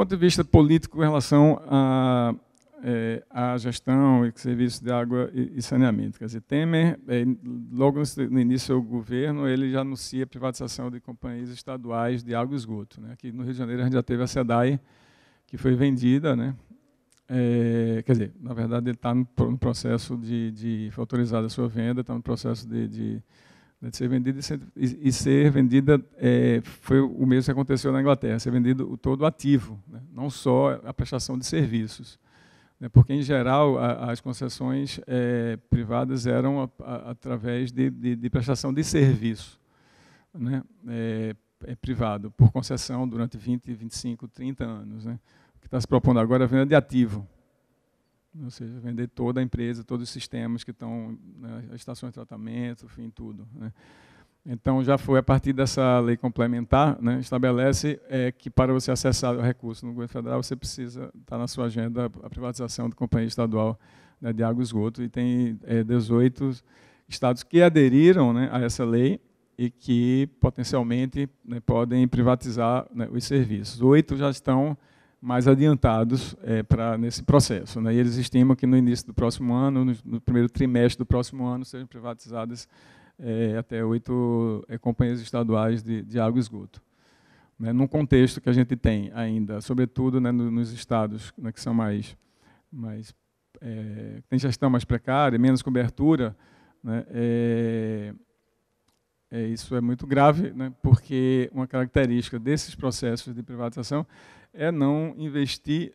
ponto de vista político, em relação à gestão e serviços de água e saneamento, quer dizer, Temer, logo no início do governo, ele já anuncia a privatização de companhias estaduais de água e esgoto, né? Aqui no Rio de Janeiro a gente já teve a SEDAI, que foi vendida, né? Quer dizer, na verdade, ele está no processo foi autorizada a sua venda, está no processo de ser vendida e ser vendida, foi o mesmo que aconteceu na Inglaterra, ser vendido todo o ativo, né? Não só a prestação de serviços, né? Porque, em geral, as concessões privadas eram através de prestação de serviço, né? Privado, por concessão durante 20, 25, 30 anos, né? O que está se propondo agora é a venda de ativo, ou seja, vender toda a empresa, todos os sistemas que estão, né, as estações de tratamento, enfim, tudo, né? Então, já foi a partir dessa lei complementar, né, estabelece que para você acessar o recurso no governo federal, você precisa estar na sua agenda a privatização da companhia estadual, né, de água e esgoto, e tem 18 estados que aderiram, né, a essa lei e que potencialmente, né, podem privatizar, né, os serviços. 8 já estão mais adiantados nesse processo, né? E eles estimam que no início do próximo ano, no primeiro trimestre do próximo ano, sejam privatizadas até 8 companhias estaduais de água e esgoto, né? Num contexto que a gente tem ainda, sobretudo, né, nos estados, né, que são tem gestão mais precária, menos cobertura, né? Isso é muito grave, né, porque uma característica desses processos de privatização é não investir,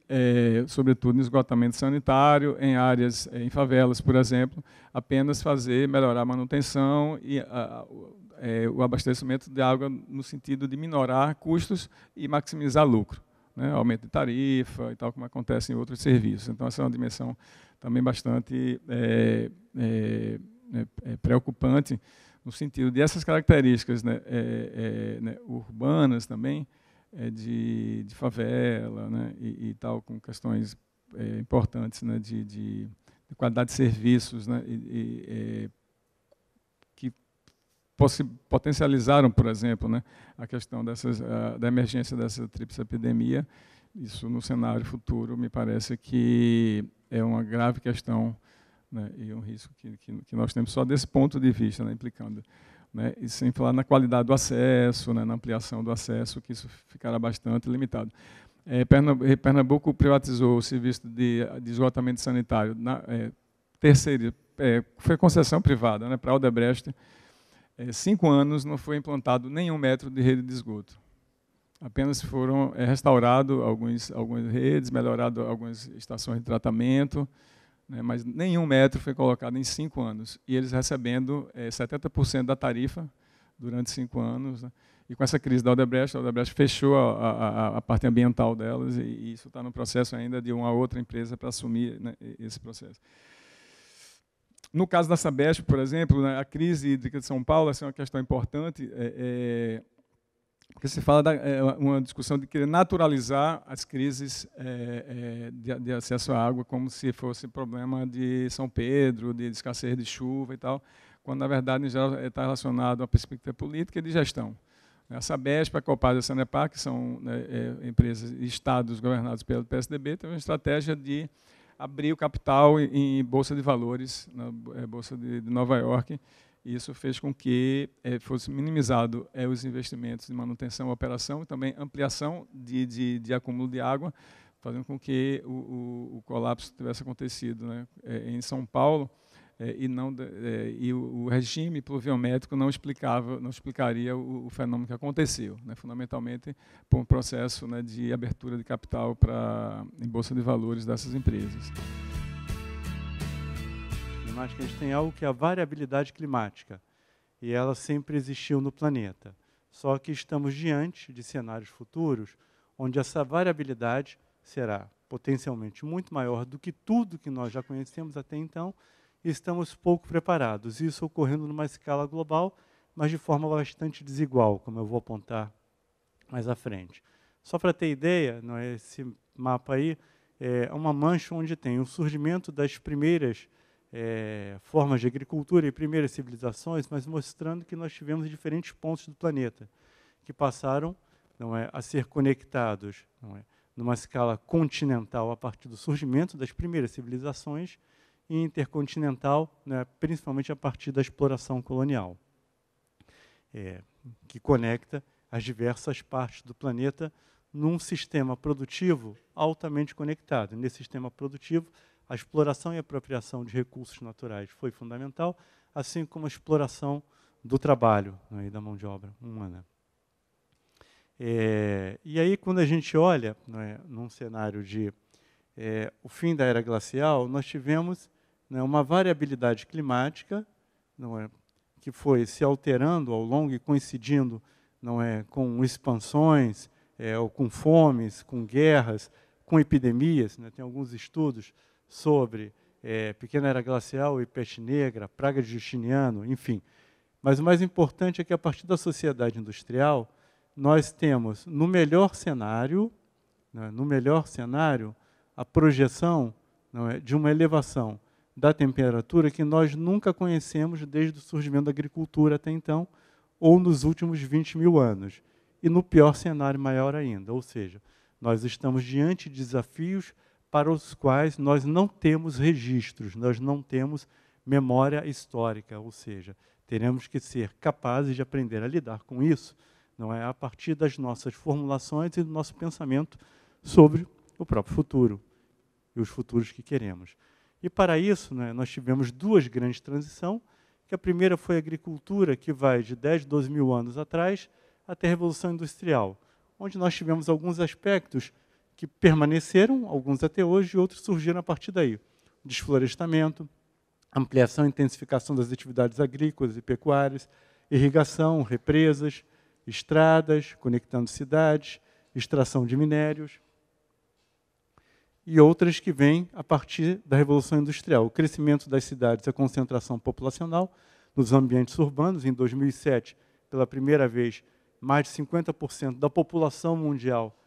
sobretudo, em esgotamento sanitário, em áreas, em favelas, por exemplo, apenas melhorar a manutenção e o abastecimento de água no sentido de minorar custos e maximizar lucro, né, aumento de tarifa e tal, como acontece em outros serviços. Então, essa é uma dimensão também bastante preocupante, no sentido de essas características, né, urbanas também, de favela, né, e tal, com questões importantes, né, de qualidade de serviços, né, que potencializaram, por exemplo, né, a questão da emergência dessa tríplice epidemia. Isso, no cenário futuro, me parece que é uma grave questão, né, e um risco que nós temos só desse ponto de vista, né, implicando, né, e sem falar na qualidade do acesso, né, na ampliação do acesso, que isso ficará bastante limitado. Pernambuco privatizou o serviço de esgotamento sanitário, foi concessão privada, né, para a Odebrecht. 5 anos não foi implantado nenhum metro de rede de esgoto. Apenas foram restaurados algumas redes, melhorado algumas estações de tratamento, né, mas nenhum metro foi colocado em 5 anos. E eles recebendo 70% da tarifa durante 5 anos. Né, e com essa crise da Odebrecht, a Odebrecht fechou a parte ambiental delas, e isso está no processo ainda de uma outra empresa para assumir, né, esse processo. No caso da Sabesp, por exemplo, né, a crise hídrica de São Paulo, essa é uma questão importante, porque se fala uma discussão de querer naturalizar as crises de acesso à água como se fosse problema de São Pedro, de escassez de chuva e tal, quando, na verdade, em geral, está relacionado à perspectiva política e de gestão. A Sabesp, a Copasa e a Sanepar, que são, né, empresas e estados governados pelo PSDB, têm uma estratégia de abrir o capital em bolsa de valores, na Bolsa de Nova York. E isso fez com que fosse minimizado os investimentos de manutenção e operação, e também ampliação de acúmulo de água, fazendo com que o colapso tivesse acontecido, né, em São Paulo, e o regime pluviométrico não explicaria o fenômeno que aconteceu, né, fundamentalmente por um processo, né, de abertura de capital em bolsa de valores dessas empresas. A gente tem algo que é a variabilidade climática, e ela sempre existiu no planeta. Só que estamos diante de cenários futuros onde essa variabilidade será potencialmente muito maior do que tudo que nós já conhecemos até então, e estamos pouco preparados. Isso ocorrendo numa escala global, mas de forma bastante desigual, como eu vou apontar mais à frente. Só para ter ideia, não é, esse mapa aí é uma mancha onde tem o surgimento das primeiras formas de agricultura e primeiras civilizações, mas mostrando que nós tivemos diferentes pontos do planeta que passaram, não é, a ser conectados, não é, numa escala continental a partir do surgimento das primeiras civilizações e intercontinental, né, principalmente a partir da exploração colonial, que conecta as diversas partes do planeta num sistema produtivo altamente conectado. Nesse sistema produtivo, a exploração e apropriação de recursos naturais foi fundamental, assim como a exploração do trabalho, né, e da mão de obra humana. E aí, quando a gente olha, né, num cenário de o fim da era glacial, nós tivemos, né, uma variabilidade climática, não é, que foi se alterando ao longo e coincidindo, não é, com expansões, ou com fomes, com guerras, com epidemias. Né, tem alguns estudos sobre pequena era glacial e peste negra, praga de Justiniano, enfim. Mas o mais importante é que, a partir da sociedade industrial, nós temos, no melhor cenário, né, a projeção, não é, de uma elevação da temperatura que nós nunca conhecemos desde o surgimento da agricultura até então, ou nos últimos 20 mil anos. E no pior cenário, maior ainda, ou seja, nós estamos diante de desafios para os quais nós não temos registros, nós não temos memória histórica, ou seja, teremos que ser capazes de aprender a lidar com isso, não é, a partir das nossas formulações e do nosso pensamento sobre o próprio futuro e os futuros que queremos. E para isso, né, nós tivemos duas grandes transições, que a primeira foi a agricultura, que vai de 10, 12 mil anos atrás até a Revolução Industrial, onde nós tivemos alguns aspectos que permaneceram, alguns até hoje, e outros surgiram a partir daí. Desflorestamento, ampliação e intensificação das atividades agrícolas e pecuárias, irrigação, represas, estradas, conectando cidades, extração de minérios, e outras que vêm a partir da Revolução Industrial. O crescimento das cidades, a concentração populacional nos ambientes urbanos. Em 2007, pela primeira vez, mais de 50% da população mundial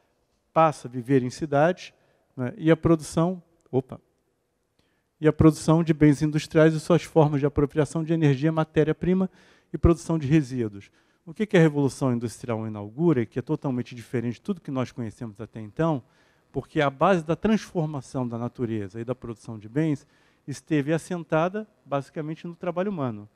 passa a viver em cidades, né, e a produção de bens industriais e suas formas de apropriação de energia, matéria-prima e produção de resíduos. O que a Revolução Industrial inaugura, e que é totalmente diferente de tudo que nós conhecemos até então, porque a base da transformação da natureza e da produção de bens esteve assentada basicamente no trabalho humano.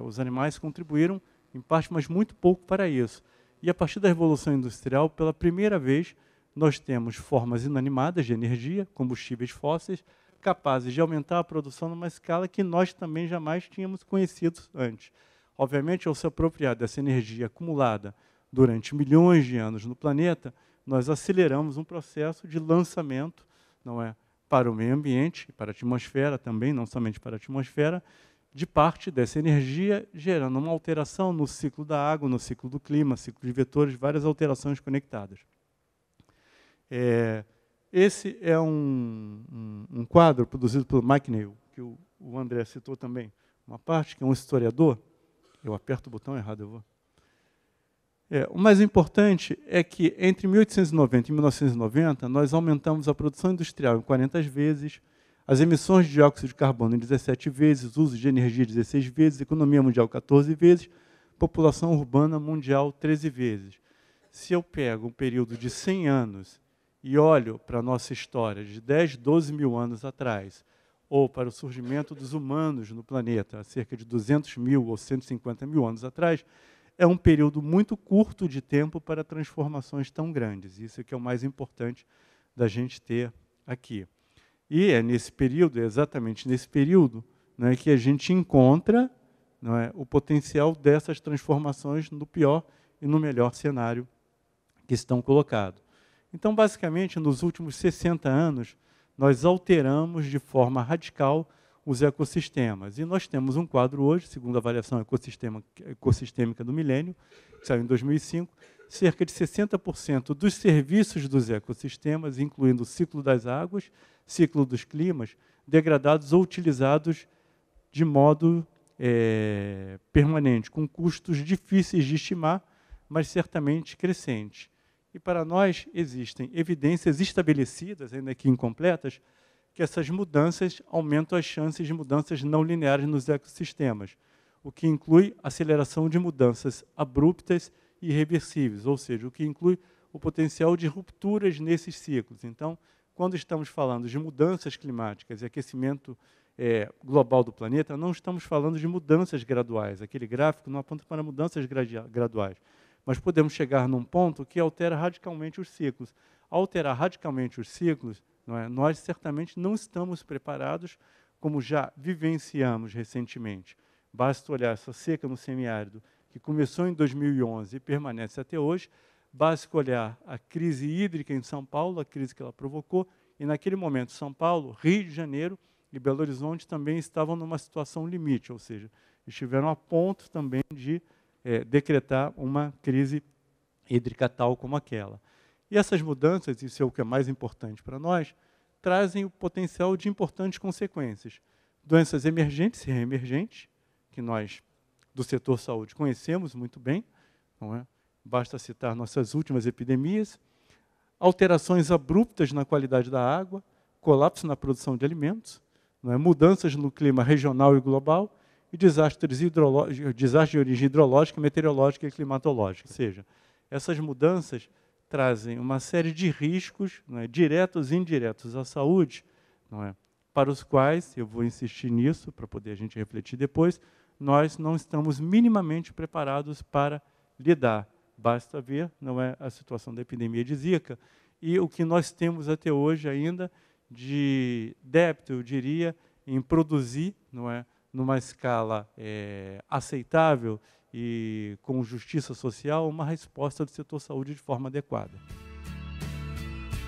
Os animais contribuíram em parte, mas muito pouco para isso. E a partir da Revolução Industrial, pela primeira vez, nós temos formas inanimadas de energia, combustíveis fósseis, capazes de aumentar a produção numa escala que nós também jamais tínhamos conhecido antes. Obviamente, ao se apropriar dessa energia acumulada durante milhões de anos no planeta, nós aceleramos um processo de lançamento, não é, para o meio ambiente, para a atmosfera também, não somente para a atmosfera, de parte dessa energia, gerando uma alteração no ciclo da água, no ciclo do clima, ciclo de vetores, várias alterações conectadas. Esse é um quadro produzido pelo Mike Neal, que o André citou também, uma parte, que é um historiador. Eu aperto o botão errado, eu vou. O mais importante é que, entre 1890 e 1990, nós aumentamos a produção industrial em 40 vezes, as emissões de dióxido de carbono em 17 vezes, o uso de energia 16 vezes, economia mundial 14 vezes, população urbana mundial 13 vezes. Se eu pego um período de 100 anos e olho para a nossa história de 10, 12 mil anos atrás, ou para o surgimento dos humanos no planeta, há cerca de 200 mil ou 150 mil anos atrás, é um período muito curto de tempo para transformações tão grandes. Isso é que é o mais importante da gente ter aqui. E é nesse período, exatamente nesse período, né, que a gente encontra, não é, o potencial dessas transformações no pior e no melhor cenário que estão colocados. Então, basicamente, nos últimos 60 anos, nós alteramos de forma radical os ecossistemas. E nós temos um quadro hoje, segundo a avaliação ecossistêmica do milênio, que saiu em 2005, cerca de 60% dos serviços dos ecossistemas, incluindo o ciclo das águas, ciclo dos climas, degradados ou utilizados de modo permanente, com custos difíceis de estimar, mas certamente crescentes. E para nós existem evidências estabelecidas, ainda que incompletas, que essas mudanças aumentam as chances de mudanças não lineares nos ecossistemas, o que inclui aceleração de mudanças abruptas e irreversíveis, ou seja, o que inclui o potencial de rupturas nesses ciclos. Então, quando estamos falando de mudanças climáticas e aquecimento global do planeta, não estamos falando de mudanças graduais. Aquele gráfico não aponta para mudanças graduais. Mas podemos chegar num ponto que altera radicalmente os ciclos. Ao alterar radicalmente os ciclos, nós certamente não estamos preparados, como já vivenciamos recentemente. Basta olhar essa seca no semiárido, que começou em 2011 e permanece até hoje. Basta olhar a crise hídrica em São Paulo, a crise que ela provocou, e naquele momento São Paulo, Rio de Janeiro e Belo Horizonte também estavam numa situação limite, ou seja, estiveram a ponto também de decretar uma crise hídrica tal como aquela. E essas mudanças, isso é o que é mais importante para nós, trazem o potencial de importantes consequências. Doenças emergentes e reemergentes, que nós, do setor saúde, conhecemos muito bem, não é? Basta citar nossas últimas epidemias, alterações abruptas na qualidade da água, colapso na produção de alimentos, não é? Mudanças no clima regional e global, e desastres de origem hidrológica, meteorológica e climatológica. Ou seja, essas mudanças trazem uma série de riscos, não é, diretos e indiretos à saúde, não é, para os quais, eu vou insistir nisso, para poder a gente refletir depois, nós não estamos minimamente preparados para lidar. Basta ver, não é, a situação da epidemia de Zika e o que nós temos até hoje ainda de débito, eu diria, em produzir, não é, numa escala aceitável e com justiça social, uma resposta do setor saúde de forma adequada.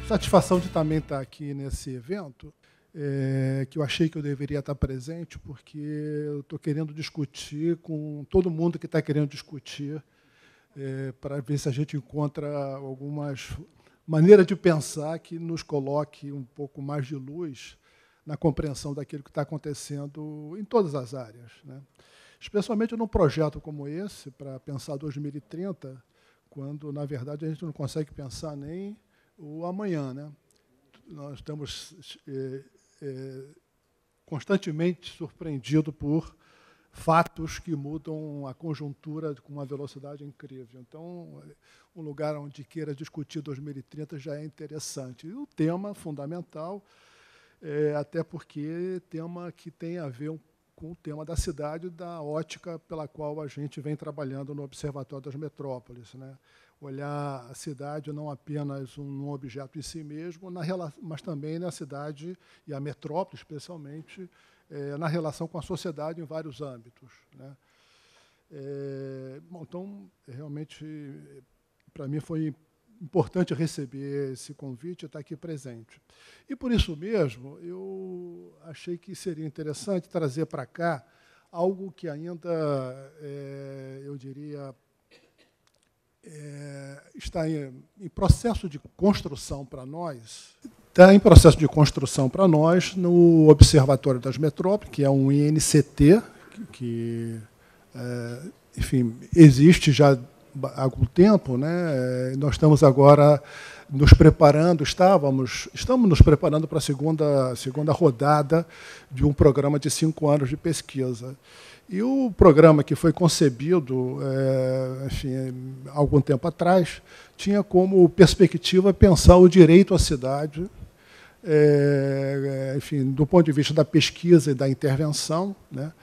Satisfação de também estar aqui nesse evento, que eu achei que eu deveria estar presente, porque eu estou querendo discutir com todo mundo que está querendo discutir, para ver se a gente encontra algumas maneiras de pensar que nos coloque um pouco mais de luz na compreensão daquilo que está acontecendo em todas as áreas, né? Especialmente num projeto como esse, para pensar 2030, quando, na verdade, a gente não consegue pensar nem o amanhã, né? Nós estamos constantemente surpreendidos por fatos que mudam a conjuntura com uma velocidade incrível. Então, um lugar onde queira discutir 2030 já é interessante. E o tema fundamental, até porque tema que tem a ver com o tema da cidade, da ótica pela qual a gente vem trabalhando no Observatório das Metrópoles, né? Olhar a cidade não apenas um objeto em si mesmo, mas também na cidade e a metrópole, especialmente, na relação com a sociedade em vários âmbitos, né? Bom, então, realmente, para mim foi importante receber esse convite e estar aqui presente. E, por isso mesmo, eu achei que seria interessante trazer para cá algo que ainda, eu diria, está em processo de construção para nós. Está em processo de construção para nós no Observatório das Metrópoles, que é um INCT, que enfim, existe já há algum tempo, né? Nós estamos agora nos preparando, estamos nos preparando para a segunda rodada de um programa de 5 anos de pesquisa. E o programa que foi concebido, enfim, há algum tempo atrás, tinha como perspectiva pensar o direito à cidade, enfim, do ponto de vista da pesquisa e da intervenção, né,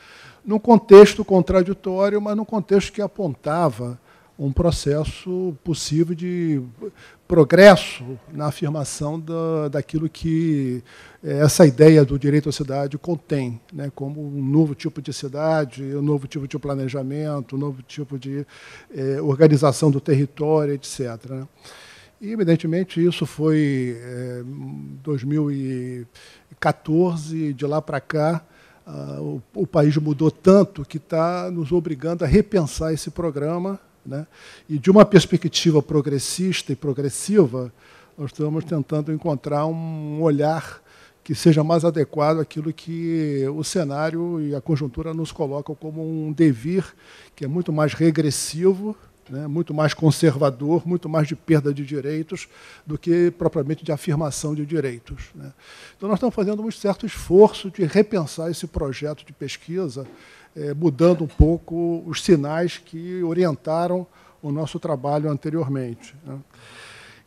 num contexto contraditório, mas num contexto que apontava um processo possível de progresso na afirmação daquilo que essa ideia do direito à cidade contém, né, como um novo tipo de cidade, um novo tipo de planejamento, um novo tipo de organização do território, etc., né? E, evidentemente, isso foi em 2014, de lá para cá, o país mudou tanto que está nos obrigando a repensar esse programa, né? E, de uma perspectiva progressista e progressiva, nós estamos tentando encontrar um olhar que seja mais adequado àquilo que o cenário e a conjuntura nos colocam como um devir que é muito mais regressivo, né, muito mais conservador, muito mais de perda de direitos do que propriamente de afirmação de direitos, né? Então, nós estamos fazendo um certo esforço de repensar esse projeto de pesquisa, mudando um pouco os sinais que orientaram o nosso trabalho anteriormente, né?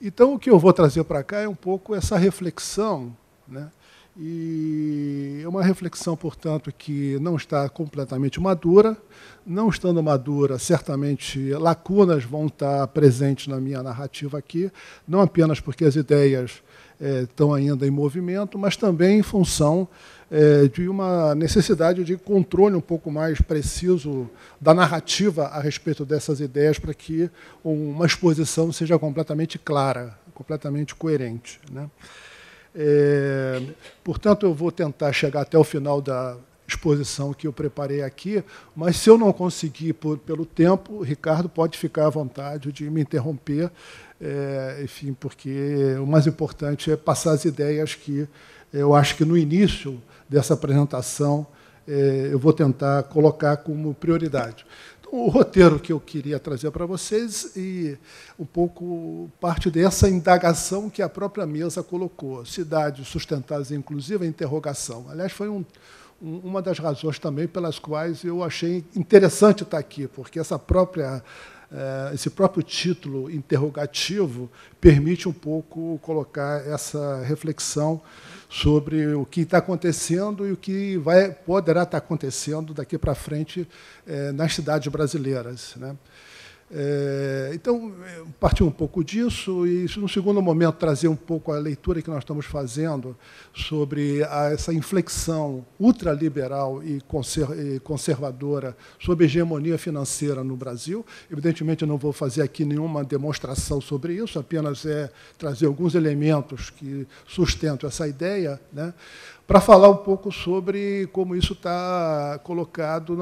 Então, o que eu vou trazer para cá é um pouco essa reflexão, né? E é uma reflexão, portanto, que não está completamente madura. Não estando madura, certamente lacunas vão estar presentes na minha narrativa aqui, não apenas porque as ideias estão ainda em movimento, mas também em função de uma necessidade de controle um pouco mais preciso da narrativa a respeito dessas ideias, para que uma exposição seja completamente clara, completamente coerente, né? Portanto, eu vou tentar chegar até o final da exposição que eu preparei aqui, mas se eu não conseguir pelo tempo, Ricardo pode ficar à vontade de me interromper, enfim, porque o mais importante é passar as ideias que eu acho que no início dessa apresentação eu vou tentar colocar como prioridade. O roteiro que eu queria trazer para vocês e um pouco parte dessa indagação que a própria mesa colocou, cidades sustentáveis inclusive a interrogação. Aliás, foi uma das razões também pelas quais eu achei interessante estar aqui, porque esse próprio título interrogativo permite um pouco colocar essa reflexão sobre o que está acontecendo e o que poderá estar acontecendo daqui para frente nas cidades brasileiras, né? Então, partir um pouco disso e, no segundo momento, trazer um pouco a leitura que nós estamos fazendo sobre essa inflexão ultraliberal e conservadora sobre a hegemonia financeira no Brasil. Evidentemente, eu não vou fazer aqui nenhuma demonstração sobre isso, apenas trazer alguns elementos que sustentam essa ideia, né, para falar um pouco sobre como isso está colocado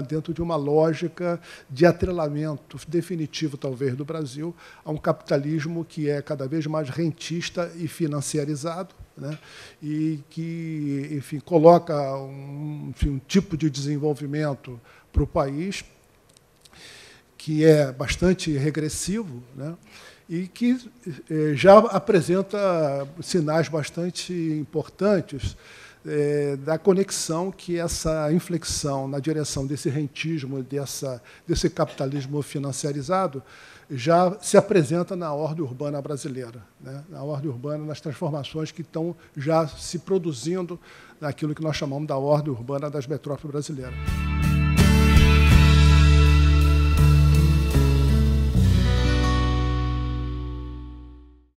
dentro de uma lógica de atrelamento definitivo, talvez, do Brasil a um capitalismo que é cada vez mais rentista e financiarizado, né, e que, enfim, coloca um tipo de desenvolvimento para o país que é bastante regressivo, né, e que já apresenta sinais bastante importantes da conexão que essa inflexão na direção desse rentismo, desse capitalismo financiarizado, já se apresenta na ordem urbana brasileira, né? Na ordem urbana, nas transformações que estão já se produzindo naquilo que nós chamamos da ordem urbana das metrópoles brasileiras.